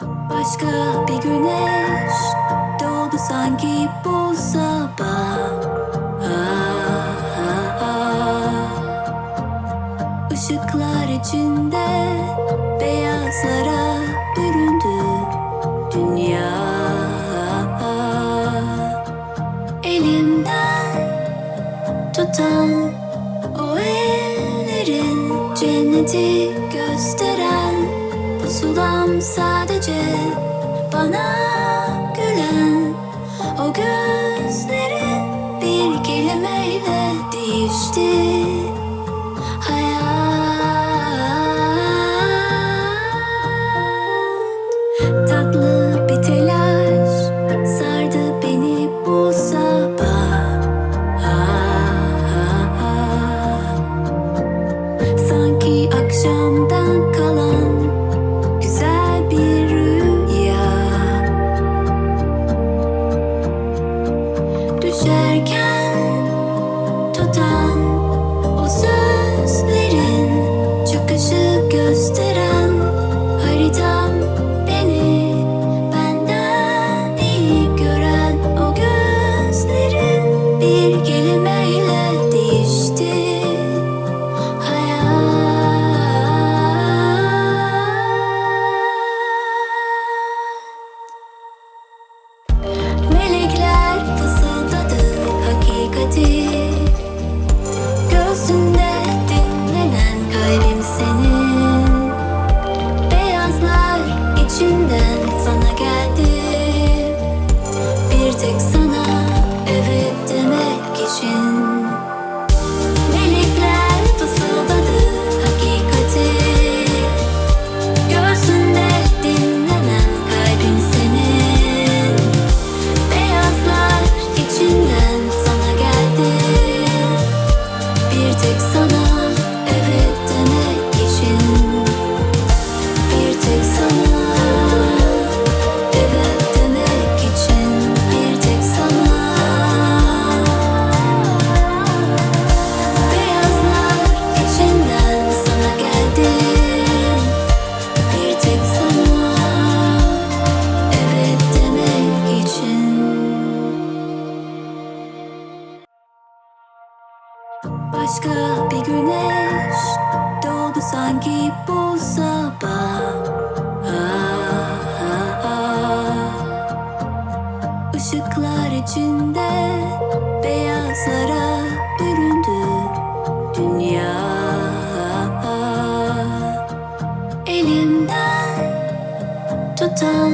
Başka bir güneş doğdu sanki bu sabah. Işıklar içinde beyazlara büründü dünya. Elimden tutan o ellerin cenneti gösteren, pusulam sadece bana gülen. O gözlerin bir kelimeyle değişti hayat. Tatlı bir telaş sardı beni bu sabah. Sanki akşamdan kalan güzel bir rüya. Düşerken tutan o sözlerin, çıkışı gösteren haritam, beni benden iyi gören. O gözlerin bir kelimeyle değişti hayat. Melekler fısıldadı hakikati, göğsünde dinlenen kalbim senin. Beyazlar içimden sana geldi, bir tek sana evet demek için. Melekler fısıldadı hakikati, göğsünde dinlenen kalbim senin. Beyazlar içinden sana geldi, bir tek sana evet demek için. Bir tek sana evet demek için. Bir tek sana. Beyazlar içinden sana geldi, bir tek sana evet demek için. Başka bir güneş doğdu sanki bu sabah. Işıklar içinde beyazlara büründü dünya. Elimden tutan